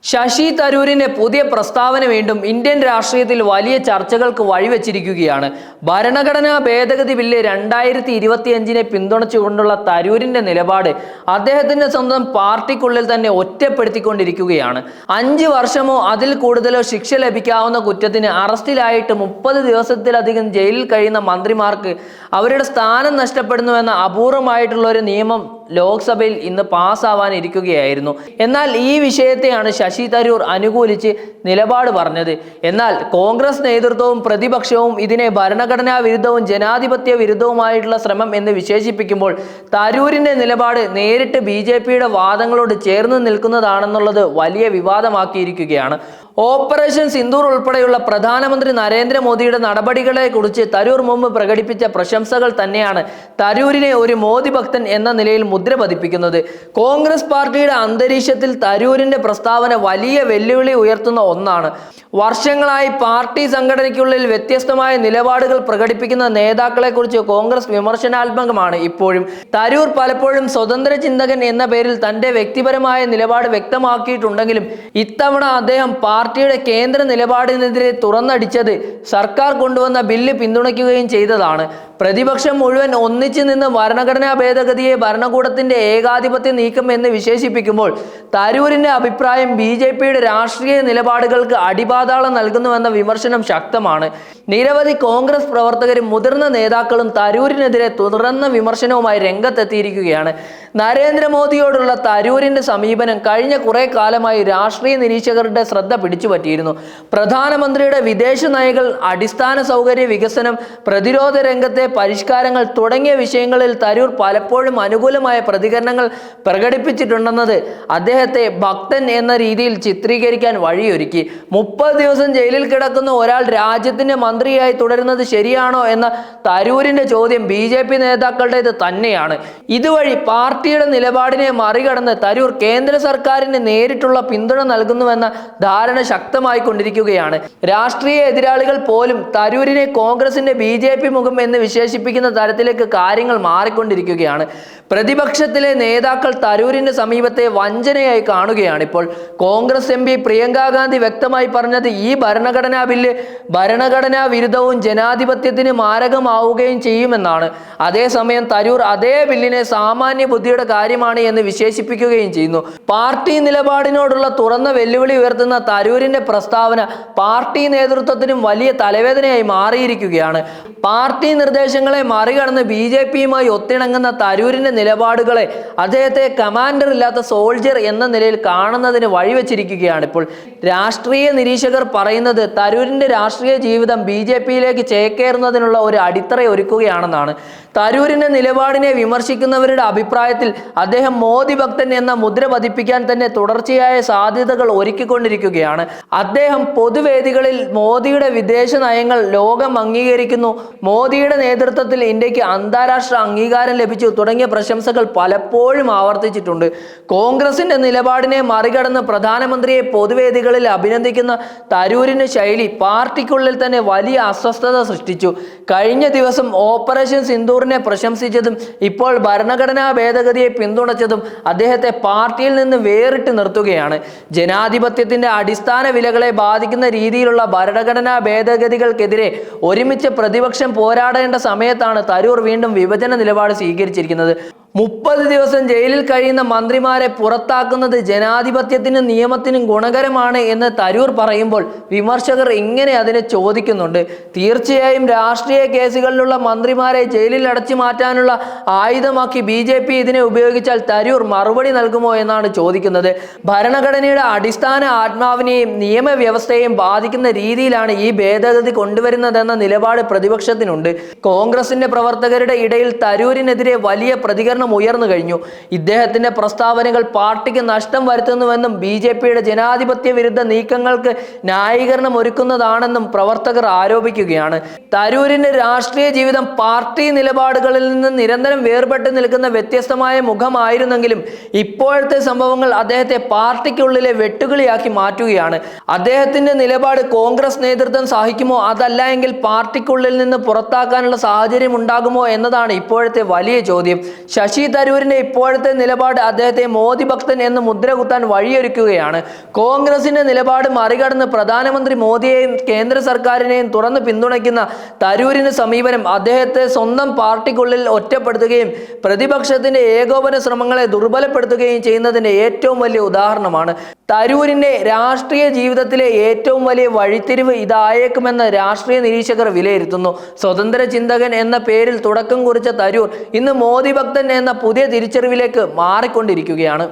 ശശി തരൂരിന്റെ പുതിയ പ്രസ്താവന വീണ്ടും ഇന്ത്യൻ രാഷ്ട്രീയത്തിൽ വലിയ ചർച്ചകൾക്ക് വഴിവെച്ചിരിക്കുകയാണ്. ഭരണഘടനാ ഭേദഗതി ബില്ല് 2025 പിന്തുണച്ചുകൊണ്ടുള്ള തരൂരിന്റെ നിലപാട് അദ്ദേഹത്തിന്റെ സ്വന്തം പാർട്ടിക്കുള്ളിൽ തന്നെ ഒറ്റപ്പെടുത്തിക്കൊണ്ടിരിക്കുകയാണ്. 5 വർഷമോ അതിൽ കൂടുതലോ ശിക്ഷ ലഭിക്കാവുന്ന കുറ്റത്തിന് അറസ്റ്റിലായിട്ട് 30 ദിവസത്തിലധികം ജയിലിൽ കഴിയുന്ന മന്ത്രിമാർക്ക് അവരുടെ സ്ഥാനം നഷ്ടപ്പെടുന്നുവെന്ന അപൂർവമായിട്ടുള്ള ഒരു നിയമം ലോക്സഭയിൽ ഇന്ന് പാസ്സാവാനിരിക്കുകയായിരുന്നു. എന്നാൽ ഈ വിഷയത്തെയാണ് ശശി തരൂർ അനുകൂലിച്ച് നിലപാട് പറഞ്ഞത്. എന്നാൽ കോൺഗ്രസ് നേതൃത്വവും പ്രതിപക്ഷവും ഇതിനെ ഭരണഘടനാ വിരുദ്ധവും ജനാധിപത്യ വിരുദ്ധവുമായിട്ടുള്ള ശ്രമം എന്ന് വിശേഷിപ്പിക്കുമ്പോൾ തരൂരിന്റെ നിലപാട് നേരിട്ട് BJPയുടെ വാദങ്ങളോട് ചേർന്ന് നിൽക്കുന്നതാണെന്നുള്ളത് വലിയ വിവാദമാക്കിയിരിക്കുകയാണ്. ഓപ്പറേഷൻ സിന്ദൂർ ഉൾപ്പെടെയുള്ള പ്രധാനമന്ത്രി നരേന്ദ്രമോദിയുടെ നടപടികളെ കുറിച്ച് തരൂർ മുമ്പ് പ്രകടിപ്പിച്ച പ്രശംസകൾ തന്നെയാണ് തരൂരിനെ ഒരു മോദി ഭക്തൻ എന്ന നിലയിൽ മുദ്ര പതിപ്പിക്കുന്നത്. കോൺഗ്രസ് പാർട്ടിയുടെ അന്തരീക്ഷത്തിൽ തരൂരിന്റെ പ്രസ്താവന വലിയ വെല്ലുവിളി ഉയർത്തുന്ന ഒന്നാണ്. വർഷങ്ങളായി പാർട്ടി സംഘടനയ്ക്കുള്ളിൽ വ്യത്യസ്തമായ നിലപാടുകൾ പ്രകടിപ്പിക്കുന്ന നേതാക്കളെ കുറിച്ച് കോൺഗ്രസ് വിമർശനാത്മകമാണ് ഇപ്പോഴും. തരൂർ പലപ്പോഴും സ്വതന്ത്ര ചിന്തകൻ എന്ന പേരിൽ തന്റെ വ്യക്തിപരമായ നിലപാട് വ്യക്തമാക്കിയിട്ടുണ്ടെങ്കിലും ഇത്തവണ അദ്ദേഹം പാർട്ടിയുടെ കേന്ദ്ര നിലപാടിനെതിരെ തുറന്നടിച്ചത് സർക്കാർ കൊണ്ടുവന്ന ബില്ല് പിന്തുണയ്ക്കുകയും ചെയ്തതാണ്. പ്രതിപക്ഷം മുഴുവൻ ഒന്നിച്ചു നിന്ന് ഭരണഘടനാ ഭേദഗതിയെ ഭരണകൂടത്തിന്റെ ഏകാധിപത്യ നീക്കം എന്ന് വിശേഷിപ്പിക്കുമ്പോൾ തരൂരിന്റെ അഭിപ്രായം BJPയുടെ രാഷ്ട്രീയ നിലപാടുകൾക്ക് അടിപാതാളം നൽകുന്നുവെന്ന വിമർശനം ശക്തമാണ്. നിരവധി കോൺഗ്രസ് പ്രവർത്തകരും മുതിർന്ന നേതാക്കളും തരൂരിനെതിരെ തുറന്ന വിമർശനവുമായി രംഗത്തെത്തിയിരിക്കുകയാണ്. നരേന്ദ്രമോദിയോടുള്ള തരൂരിന്റെ സമീപനം കഴിഞ്ഞ കുറെ കാലമായി രാഷ്ട്രീയ നിരീക്ഷകരുടെ ശ്രദ്ധ പിടിച്ചുപറ്റിയിരുന്നു. പ്രധാനമന്ത്രിയുടെ വിദേശ നയങ്ങൾ, അടിസ്ഥാന സൗകര്യ വികസനം, പ്രതിരോധ രംഗത്തെ പരിഷ്കാരങ്ങൾ തുടങ്ങിയ വിഷയങ്ങളിൽ തരൂർ പലപ്പോഴും അനുകൂലമായ പ്രതികരണങ്ങൾ പ്രകടിപ്പിച്ചിട്ടുണ്ടെന്നത് അദ്ദേഹത്തെ ഭക്തൻ എന്ന രീതിയിൽ ചിത്രീകരിക്കാൻ വഴിയൊരുക്കി. 30 ദിവസം ജയിലിൽ കിടക്കുന്ന ഒരാൾ രാജ്യത്തിന്റെ മന്ത്രിയായി തുടരുന്നത് ശരിയാണോ എന്ന തരൂരിന്റെ ചോദ്യം BJP നേതാക്കളുടേത് തന്നെയാണ്. ഇതുവഴി പാർട്ടിയുടെ നിലപാടിനെ മറികടന്ന് തരൂർ കേന്ദ്ര സർക്കാരിന് നേരിട്ടുള്ള പിന്തുണ നൽകുന്നുവെന്ന ധാരണ ശക്തമായി കൊണ്ടിരിക്കുകയാണ്. രാഷ്ട്രീയ എതിരാളികൾ പോലും തരൂരിനെ കോൺഗ്രസിന്റെ BJP മുഖം എന്ന് വിശേഷിപ്പിക്കുന്ന തരത്തിലേക്ക് കാര്യങ്ങൾ മാറിക്കൊണ്ടിരിക്കുകയാണ്. പ്രതിപക്ഷത്തിലെ നേതാക്കൾ തരൂരിന്റെ സമീപത്തെ വഞ്ചനയായി കാണുകയാണ് ഇപ്പോൾ. കോൺഗ്രസ് MP പ്രിയങ്ക ഗാന്ധി വ്യക്തമായി പറഞ്ഞത് ഈ ഭരണഘടനാ ബില്ല് ഭരണഘടനാ വിരുദ്ധവും ജനാധിപത്യത്തിന് മാരകമാവുകയും ചെയ്യുമെന്നാണ്. അതേസമയം തരൂർ അതേ ബില്ലിനെ സാമാന്യ ബുദ്ധിയുടെ കാര്യമാണ് എന്ന് വിശേഷിപ്പിക്കുകയും ചെയ്യുന്നു. പാർട്ടി നിലപാടിനോടുള്ള തുറന്ന വെല്ലുവിളി ഉയർത്തുന്ന തരൂരിന്റെ പ്രസ്താവന പാർട്ടി നേതൃത്വത്തിനും വലിയ തലവേദനയായി മാറിയിരിക്കുകയാണ്. പാർട്ടി നിർദ്ദേശങ്ങളെ മറികടന്ന് BJPയുമായി ഒത്തിണങ്ങുന്ന തരൂരിന്റെ നിലപാടുകളെ അദ്ദേഹത്തെ കമാൻഡർ ഇല്ലാത്ത സോൾജർ എന്ന നിലയിൽ കാണുന്നതിന് വഴിവെച്ചിരിക്കുകയാണ് ഇപ്പോൾ. രാഷ്ട്രീയ നിരീക്ഷകർ പറയുന്നത് തരൂരിന്റെ രാഷ്ട്രീയ ജീവിതം BJPയിലേക്ക് ചേക്കേറുന്നതിനുള്ള ഒരു അടിത്തറ ഒരുക്കുകയാണെന്നാണ്. തരൂരിന്റെ നിലപാടിനെ വിമർശിക്കുന്നവരുടെ അഭിപ്രായത്തിൽ അദ്ദേഹം മോദി ഭക്തൻ എന്ന മുദ്ര പതിപ്പിക്കാൻ തന്നെ തുടർച്ചയായ സാധ്യതകൾ ഒരുക്കിക്കൊണ്ടിരിക്കുകയാണ്. അദ്ദേഹം പൊതുവേദികളിൽ മോദിയുടെ വിദേശ നയങ്ങൾ ലോകം അംഗീകരിക്കുന്നു, മോദിയുടെ നേതൃത്വത്തിൽ ഇന്ത്യക്ക് അന്താരാഷ്ട്ര അംഗീകാരം ലഭിച്ചു തുടങ്ങിയ പ്രശംസകൾ പലപ്പോഴും ആവർത്തിച്ചിട്ടുണ്ട്. കോൺഗ്രസിന്റെ നിലപാടിനെ മറികടന്ന് പ്രധാനമന്ത്രിയെ പൊതുവേദികളിൽ അഭിനന്ദിക്കുന്ന തരൂരിന്റെ ശൈലി പാർട്ടിക്കുള്ളിൽ തന്നെ വലിയ അസ്വസ്ഥത സൃഷ്ടിച്ചു. കഴിഞ്ഞ ദിവസം ഓപ്പറേഷൻ സിന്ദൂറിനെ പ്രശംസിച്ചതും ഇപ്പോൾ ഭരണഘടനാ ഭേദഗതിയെ പിന്തുണച്ചതും അദ്ദേഹത്തെ പാർട്ടിയിൽ നിന്ന് വേറിട്ട് നിർത്തുകയാണ്. ജനാധിപത്യത്തിന്റെ അടിസ്ഥാന വിലകളെ ബാധിക്കുന്ന രീതിയിലുള്ള ഭരണഘടനാ ഭേദഗതികൾക്കെതിരെ ഒരുമിച്ച് പ്രതിപക്ഷം പോരാടേണ്ട സമയത്താണ് തരൂർ വീണ്ടും വിഭജന നിലപാട് സ്വീകരിച്ചിരിക്കുന്നത്. 30 ദിവസം ജയിലിൽ കഴിയുന്ന മന്ത്രിമാരെ പുറത്താക്കുന്നത് ജനാധിപത്യത്തിനും നിയമത്തിനും ഗുണകരമാണ് എന്ന് തരൂർ പറയുമ്പോൾ വിമർശകർ ഇങ്ങനെ അതിനെ ചോദിക്കുന്നുണ്ട്. തീർച്ചയായും രാഷ്ട്രീയ കേസുകളിലുള്ള മന്ത്രിമാരെ ജയിലിൽ അടച്ചു മാറ്റാനുള്ള ആയുധമാക്കി BJP ഇതിനെ ഉപയോഗിച്ചാൽ തരൂർ മറുപടി നൽകുമോ എന്നാണ് ചോദിക്കുന്നത്. ഭരണഘടനയുടെ അടിസ്ഥാന ആത്മാവിനെയും നിയമവ്യവസ്ഥയെയും ബാധിക്കുന്ന രീതിയിലാണ് ഈ ഭേദഗതി കൊണ്ടുവരുന്നതെന്ന നിലപാട് പ്രതിപക്ഷത്തിനുണ്ട്. കോൺഗ്രസിന്റെ പ്രവർത്തകരുടെ ഇടയിൽ തരൂരിനെതിരെ വലിയ പ്രതികരണം ഉയർന്നു കഴിഞ്ഞു. ഇദ്ദേഹത്തിന്റെ പ്രസ്താവനകൾ പാർട്ടിക്ക് നഷ്ടം വരുത്തുന്നുവെന്നും BJPയുടെ ജനാധിപത്യ വിരുദ്ധ നീക്കങ്ങൾക്ക് ന്യായീകരണം ഒരുക്കുന്നതാണെന്നും പ്രവർത്തകർ ആരോപിക്കുകയാണ്. തരൂരിന്റെ രാഷ്ട്രീയ ജീവിതം പാർട്ടി നിലപാടുകളിൽ നിന്ന് നിരന്തരം വേർപെട്ട് നിൽക്കുന്ന വ്യത്യസ്തമായ മുഖമായിരുന്നെങ്കിലും ഇപ്പോഴത്തെ സംഭവങ്ങൾ അദ്ദേഹത്തെ പാർട്ടിക്കുള്ളിലെ വെട്ടുകിളിയാക്കി മാറ്റുകയാണ്. അദ്ദേഹത്തിന്റെ നിലപാട് കോൺഗ്രസ് നേതൃത്വം സഹിക്കുമോ അതല്ല എങ്കിൽ പാർട്ടിക്കുള്ളിൽ നിന്ന് പുറത്താക്കാനുള്ള സാഹചര്യം ഉണ്ടാകുമോ എന്നതാണ് ഇപ്പോഴത്തെ വലിയ ചോദ്യം. ശശി തരൂരിന്റെ ഇപ്പോഴത്തെ നിലപാട് അദ്ദേഹത്തെ മോദി ഭക്തൻ എന്ന് മുദ്ര കുത്താൻ വഴിയൊരുക്കുകയാണ്. കോൺഗ്രസിന്റെ നിലപാട് മറികടന്ന് പ്രധാനമന്ത്രി മോദിയെയും കേന്ദ്ര സർക്കാരിനെയും തുറന്ന് പിന്തുണയ്ക്കുന്ന തരൂരിന്റെ സമീപനം അദ്ദേഹത്തെ സ്വന്തം പാർട്ടിക്കുള്ളിൽ ഒറ്റപ്പെടുത്തുകയും പ്രതിപക്ഷത്തിന്റെ ഏകോപന ശ്രമങ്ങളെ ദുർബലപ്പെടുത്തുകയും ചെയ്യുന്നതിന്റെ ഏറ്റവും വലിയ ഉദാഹരണമാണ്. തരൂരിന്റെ രാഷ്ട്രീയ ജീവിതത്തിലെ ഏറ്റവും വലിയ വഴിത്തിരിവ് ഇതായേക്കുമെന്ന് രാഷ്ട്രീയ നിരീക്ഷകർ വിലയിരുത്തുന്നു. സ്വതന്ത്ര ചിന്തകൻ എന്ന പേരിൽ തുടക്കം കുറിച്ച തരൂർ ഇന്ന് മോദി ഭക്തൻ എന്ന പുതിയ തിരിച്ചറിവിലേക്ക് മാറിക്കൊണ്ടിരിക്കുകയാണ്.